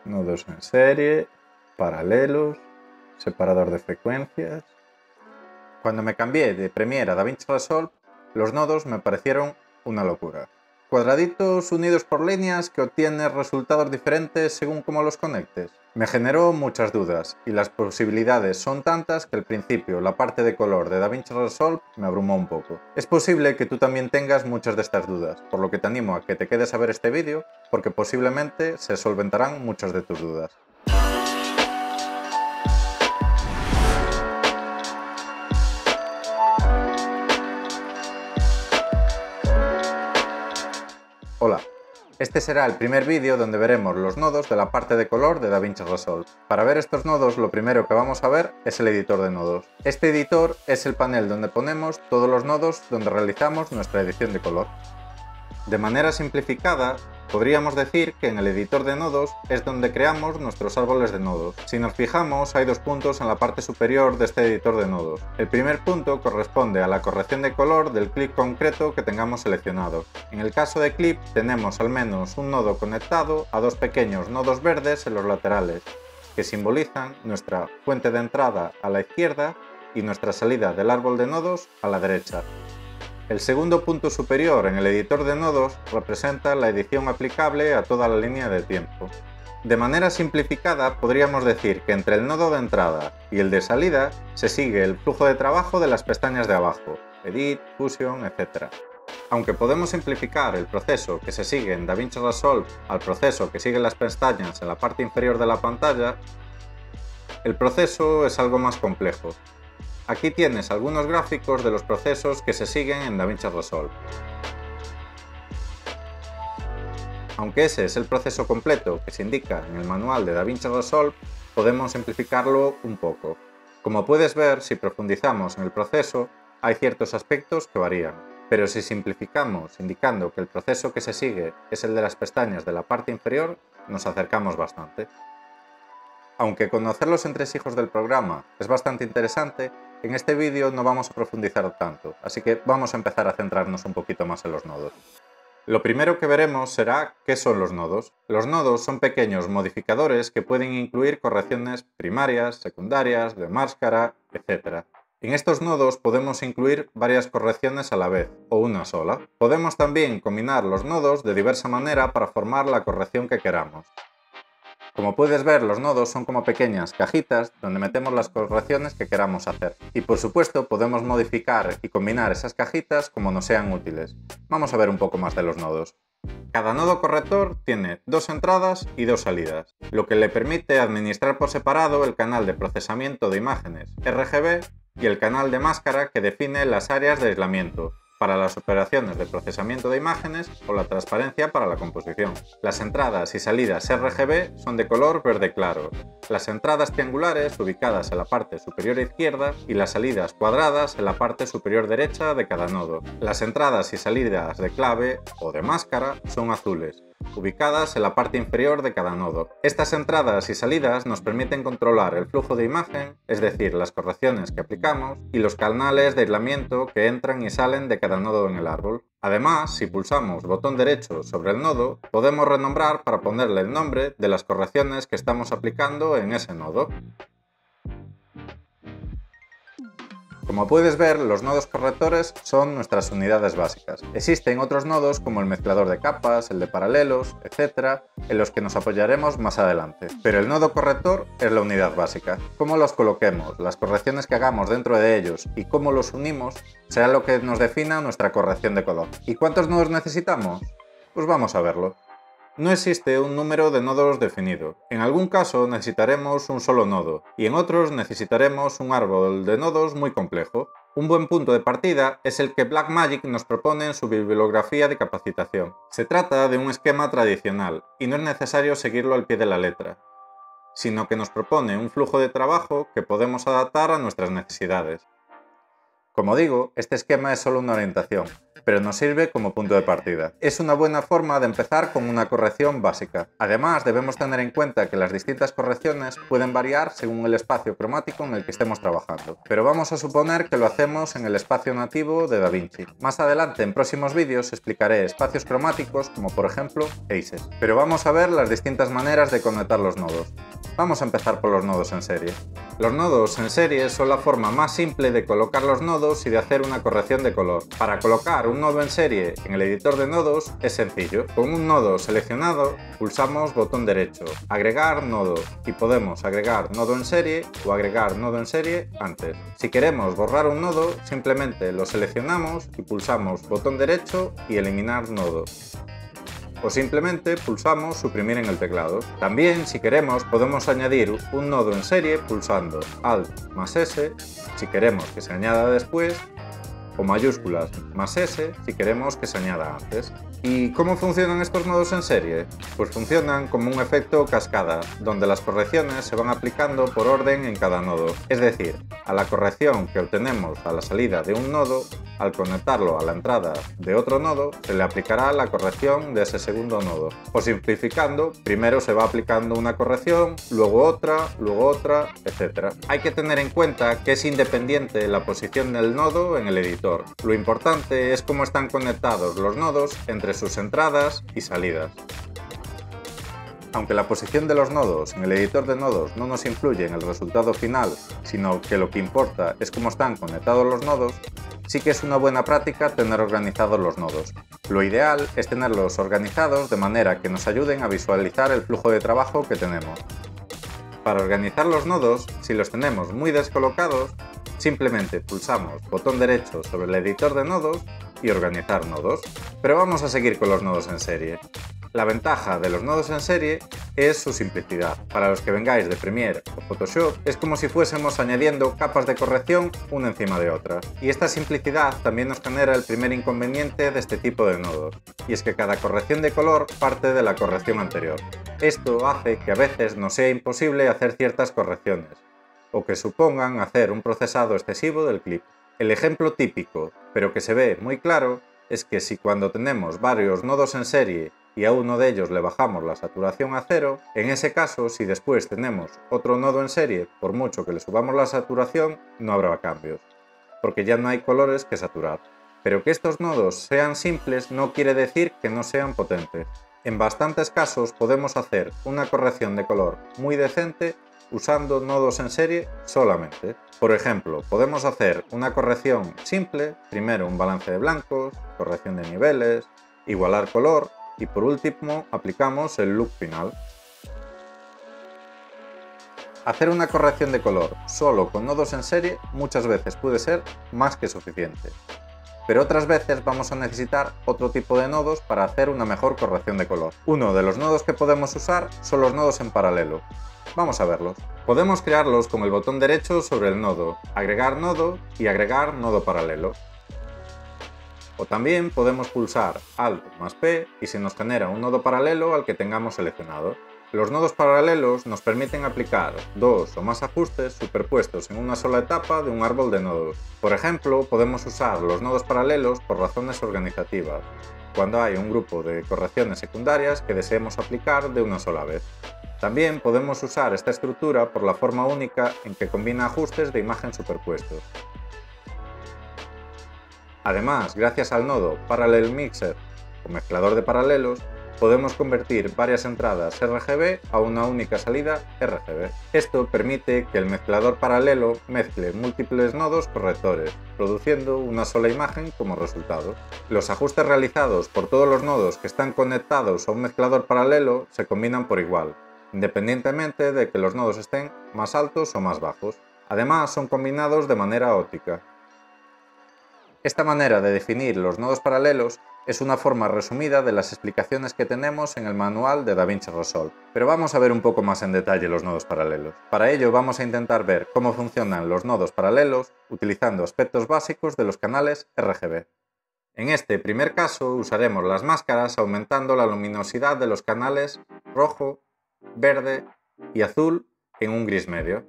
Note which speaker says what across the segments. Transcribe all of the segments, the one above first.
Speaker 1: nodos en serie, paralelos, separador de frecuencias. Cuando me cambié de Premiere a DaVinci Resolve, los nodos me parecieron una locura. Cuadraditos unidos por líneas que obtienes resultados diferentes según cómo los conectes. Me generó muchas dudas y las posibilidades son tantas que al principio la parte de color de DaVinci Resolve me abrumó un poco. Es posible que tú también tengas muchas de estas dudas, por lo que te animo a que te quedes a ver este vídeo porque posiblemente se solventarán muchas de tus dudas. Hola, este será el primer vídeo donde veremos los nodos de la parte de color de DaVinci Resolve. Para ver estos nodos lo primero que vamos a ver es el editor de nodos. Este editor es el panel donde ponemos todos los nodos donde realizamos nuestra edición de color. De manera simplificada, podríamos decir que en el editor de nodos es donde creamos nuestros árboles de nodos. Si nos fijamos, hay dos puntos en la parte superior de este editor de nodos. El primer punto corresponde a la corrección de color del clip concreto que tengamos seleccionado. En el caso de clip tenemos al menos un nodo conectado a dos pequeños nodos verdes en los laterales, que simbolizan nuestra fuente de entrada a la izquierda y nuestra salida del árbol de nodos a la derecha. El segundo punto superior en el editor de nodos representa la edición aplicable a toda la línea de tiempo. De manera simplificada podríamos decir que entre el nodo de entrada y el de salida se sigue el flujo de trabajo de las pestañas de abajo, Edit, Fusion, etc. Aunque podemos simplificar el proceso que se sigue en DaVinci Resolve al proceso que sigue las pestañas en la parte inferior de la pantalla, el proceso es algo más complejo. Aquí tienes algunos gráficos de los procesos que se siguen en DaVinci Resolve. Aunque ese es el proceso completo que se indica en el manual de DaVinci Resolve, podemos simplificarlo un poco. Como puedes ver, si profundizamos en el proceso, hay ciertos aspectos que varían, pero si simplificamos indicando que el proceso que se sigue es el de las pestañas de la parte inferior, nos acercamos bastante. Aunque conocer los entresijos del programa es bastante interesante, en este vídeo no vamos a profundizar tanto, así que vamos a empezar a centrarnos un poquito más en los nodos. Lo primero que veremos será qué son los nodos. Los nodos son pequeños modificadores que pueden incluir correcciones primarias, secundarias, de máscara, etc. En estos nodos podemos incluir varias correcciones a la vez, o una sola. Podemos también combinar los nodos de diversa manera para formar la corrección que queramos. Como puedes ver, los nodos son como pequeñas cajitas donde metemos las correcciones que queramos hacer. Y por supuesto podemos modificar y combinar esas cajitas como nos sean útiles. Vamos a ver un poco más de los nodos. Cada nodo corrector tiene dos entradas y dos salidas, lo que le permite administrar por separado el canal de procesamiento de imágenes RGB y el canal de máscara que define las áreas de aislamiento para las operaciones de procesamiento de imágenes o la transparencia para la composición. Las entradas y salidas RGB son de color verde claro, las entradas triangulares ubicadas en la parte superior izquierda y las salidas cuadradas en la parte superior derecha de cada nodo. Las entradas y salidas de clave o de máscara son azules, ubicadas en la parte inferior de cada nodo. Estas entradas y salidas nos permiten controlar el flujo de imagen, es decir, las correcciones que aplicamos, y los canales de aislamiento que entran y salen de cada nodo en el árbol. Además, si pulsamos botón derecho sobre el nodo, podemos renombrar para ponerle el nombre de las correcciones que estamos aplicando en ese nodo. Como puedes ver, los nodos correctores son nuestras unidades básicas. Existen otros nodos como el mezclador de capas, el de paralelos, etc., en los que nos apoyaremos más adelante. Pero el nodo corrector es la unidad básica. Cómo los coloquemos, las correcciones que hagamos dentro de ellos y cómo los unimos será lo que nos defina nuestra corrección de color. ¿Y cuántos nodos necesitamos? Pues vamos a verlo. No existe un número de nodos definido. En algún caso necesitaremos un solo nodo, y en otros necesitaremos un árbol de nodos muy complejo. Un buen punto de partida es el que Blackmagic nos propone en su bibliografía de capacitación. Se trata de un esquema tradicional, y no es necesario seguirlo al pie de la letra, sino que nos propone un flujo de trabajo que podemos adaptar a nuestras necesidades. Como digo, este esquema es solo una orientación, pero nos sirve como punto de partida. Es una buena forma de empezar con una corrección básica. Además, debemos tener en cuenta que las distintas correcciones pueden variar según el espacio cromático en el que estemos trabajando, pero vamos a suponer que lo hacemos en el espacio nativo de DaVinci. Más adelante, en próximos vídeos, explicaré espacios cromáticos como por ejemplo ACES, pero vamos a ver las distintas maneras de conectar los nodos. Vamos a empezar por los nodos en serie. Los nodos en serie son la forma más simple de colocar los nodos y de hacer una corrección de color. Para colocar un nodo en serie en el editor de nodos es sencillo. Con un nodo seleccionado, pulsamos botón derecho, agregar nodo, y podemos agregar nodo en serie o agregar nodo en serie antes. Si queremos borrar un nodo, simplemente lo seleccionamos y pulsamos botón derecho y eliminar nodo. O simplemente pulsamos suprimir en el teclado. También, si queremos, podemos añadir un nodo en serie pulsando Alt más S si queremos que se añada después, o mayúsculas más S si queremos que se añada antes. ¿Y cómo funcionan estos nodos en serie? Pues funcionan como un efecto cascada, donde las correcciones se van aplicando por orden en cada nodo. Es decir, a la corrección que obtenemos a la salida de un nodo, al conectarlo a la entrada de otro nodo, se le aplicará la corrección de ese segundo nodo. O simplificando, primero se va aplicando una corrección, luego otra, etc. Hay que tener en cuenta que es independiente la posición del nodo en el editor. Lo importante es cómo están conectados los nodos entre sus entradas y salidas. Aunque la posición de los nodos en el editor de nodos no nos influye en el resultado final, sino que lo que importa es cómo están conectados los nodos, sí que es una buena práctica tener organizados los nodos. Lo ideal es tenerlos organizados de manera que nos ayuden a visualizar el flujo de trabajo que tenemos. Para organizar los nodos, si los tenemos muy descolocados, simplemente pulsamos botón derecho sobre el editor de nodos y organizar nodos. Pero vamos a seguir con los nodos en serie. La ventaja de los nodos en serie es su simplicidad. Para los que vengáis de Premiere o Photoshop, es como si fuésemos añadiendo capas de corrección una encima de otra. Y esta simplicidad también nos genera el primer inconveniente de este tipo de nodos, y es que cada corrección de color parte de la corrección anterior. Esto hace que a veces nos sea imposible hacer ciertas correcciones, o que supongan hacer un procesado excesivo del clip. El ejemplo típico, pero que se ve muy claro, es que si cuando tenemos varios nodos en serie y a uno de ellos le bajamos la saturación a 0, en ese caso, si después tenemos otro nodo en serie, por mucho que le subamos la saturación, no habrá cambios, porque ya no hay colores que saturar. Pero que estos nodos sean simples no quiere decir que no sean potentes. En bastantes casos podemos hacer una corrección de color muy decente usando nodos en serie solamente. Por ejemplo, podemos hacer una corrección simple, primero un balance de blancos, corrección de niveles, igualar color y por último aplicamos el look final. Hacer una corrección de color solo con nodos en serie muchas veces puede ser más que suficiente, pero otras veces vamos a necesitar otro tipo de nodos para hacer una mejor corrección de color. Uno de los nodos que podemos usar son los nodos en paralelo. Vamos a verlos. Podemos crearlos con el botón derecho sobre el nodo, agregar nodo y agregar nodo paralelo. O también podemos pulsar Alt más P y se nos genera un nodo paralelo al que tengamos seleccionado. Los nodos paralelos nos permiten aplicar dos o más ajustes superpuestos en una sola etapa de un árbol de nodos. Por ejemplo, podemos usar los nodos paralelos por razones organizativas, cuando hay un grupo de correcciones secundarias que deseemos aplicar de una sola vez. También podemos usar esta estructura por la forma única en que combina ajustes de imagen superpuestos. Además, gracias al nodo Parallel Mixer o mezclador de paralelos, podemos convertir varias entradas RGB a una única salida RGB. Esto permite que el mezclador paralelo mezcle múltiples nodos correctores, produciendo una sola imagen como resultado. Los ajustes realizados por todos los nodos que están conectados a un mezclador paralelo se combinan por igual, independientemente de que los nodos estén más altos o más bajos. Además, son combinados de manera óptica. Esta manera de definir los nodos paralelos es una forma resumida de las explicaciones que tenemos en el manual de DaVinci Resolve, pero vamos a ver un poco más en detalle los nodos paralelos. Para ello vamos a intentar ver cómo funcionan los nodos paralelos utilizando aspectos básicos de los canales RGB. En este primer caso usaremos las máscaras aumentando la luminosidad de los canales rojo, verde y azul en un gris medio.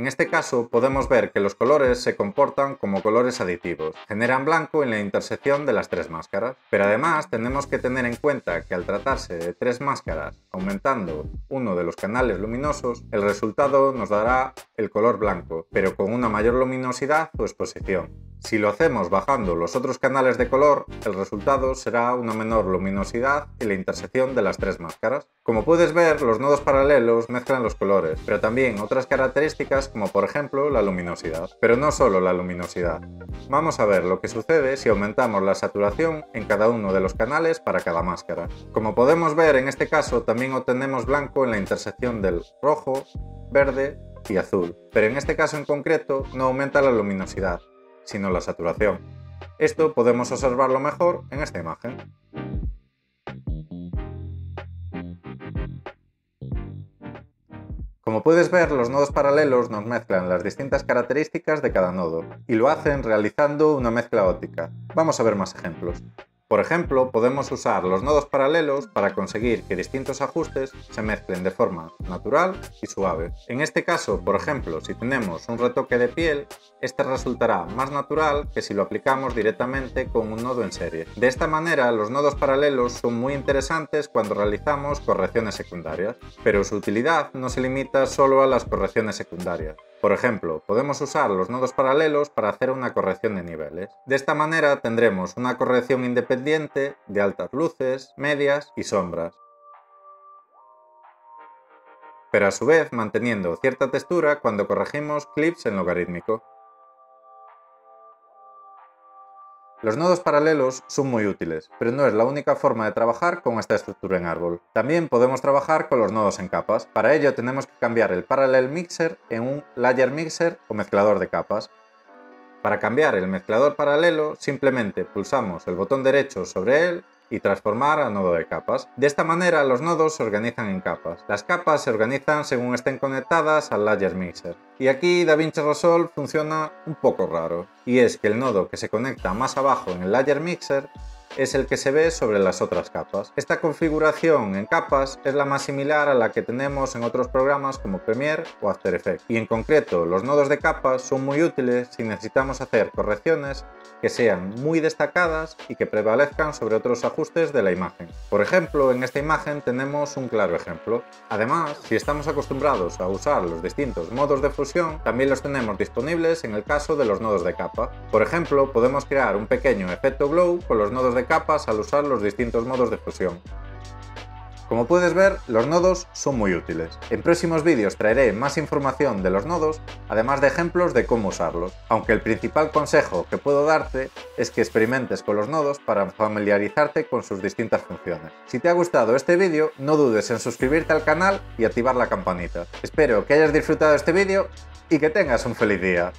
Speaker 1: En este caso podemos ver que los colores se comportan como colores aditivos, generan blanco en la intersección de las tres máscaras. Pero además tenemos que tener en cuenta que al tratarse de tres máscaras, aumentando uno de los canales luminosos, el resultado nos dará el color blanco, pero con una mayor luminosidad o exposición. Si lo hacemos bajando los otros canales de color, el resultado será una menor luminosidad en la intersección de las tres máscaras. Como puedes ver, los nodos paralelos mezclan los colores, pero también otras características como por ejemplo la luminosidad. Pero no solo la luminosidad. Vamos a ver lo que sucede si aumentamos la saturación en cada uno de los canales para cada máscara. Como podemos ver, en este caso también obtenemos blanco en la intersección del rojo, verde y azul, pero en este caso en concreto no aumenta la luminosidad, sino la saturación. Esto podemos observarlo mejor en esta imagen. Como puedes ver, los nodos paralelos nos mezclan las distintas características de cada nodo, y lo hacen realizando una mezcla óptica. Vamos a ver más ejemplos. Por ejemplo, podemos usar los nodos paralelos para conseguir que distintos ajustes se mezclen de forma natural y suave. En este caso, por ejemplo, si tenemos un retoque de piel, este resultará más natural que si lo aplicamos directamente con un nodo en serie. De esta manera, los nodos paralelos son muy interesantes cuando realizamos correcciones secundarias, pero su utilidad no se limita solo a las correcciones secundarias. Por ejemplo, podemos usar los nodos paralelos para hacer una corrección de niveles. De esta manera tendremos una corrección independiente de altas luces, medias y sombras, pero a su vez manteniendo cierta textura cuando corregimos clips en logarítmico. Los nodos paralelos son muy útiles, pero no es la única forma de trabajar con esta estructura en árbol. También podemos trabajar con los nodos en capas. Para ello tenemos que cambiar el Parallel Mixer en un Layer Mixer o mezclador de capas. Para cambiar el mezclador paralelo, simplemente pulsamos el botón derecho sobre él y transformar a nodo de capas. De esta manera los nodos se organizan en capas. Las capas se organizan según estén conectadas al Layer Mixer. Y aquí DaVinci Resolve funciona un poco raro. Y es que el nodo que se conecta más abajo en el Layer Mixer es el que se ve sobre las otras capas. Esta configuración en capas es la más similar a la que tenemos en otros programas como Premiere o After Effects. Y en concreto, los nodos de capas son muy útiles si necesitamos hacer correcciones que sean muy destacadas y que prevalezcan sobre otros ajustes de la imagen. Por ejemplo, en esta imagen tenemos un claro ejemplo. Además, si estamos acostumbrados a usar los distintos modos de fusión, también los tenemos disponibles en el caso de los nodos de capa. Por ejemplo, podemos crear un pequeño efecto glow con los nodos de capas al usar los distintos modos de fusión. Como puedes ver, los nodos son muy útiles. En próximos vídeos traeré más información de los nodos, además de ejemplos de cómo usarlos, aunque el principal consejo que puedo darte es que experimentes con los nodos para familiarizarte con sus distintas funciones. Si te ha gustado este vídeo, no dudes en suscribirte al canal y activar la campanita. Espero que hayas disfrutado este vídeo y que tengas un feliz día.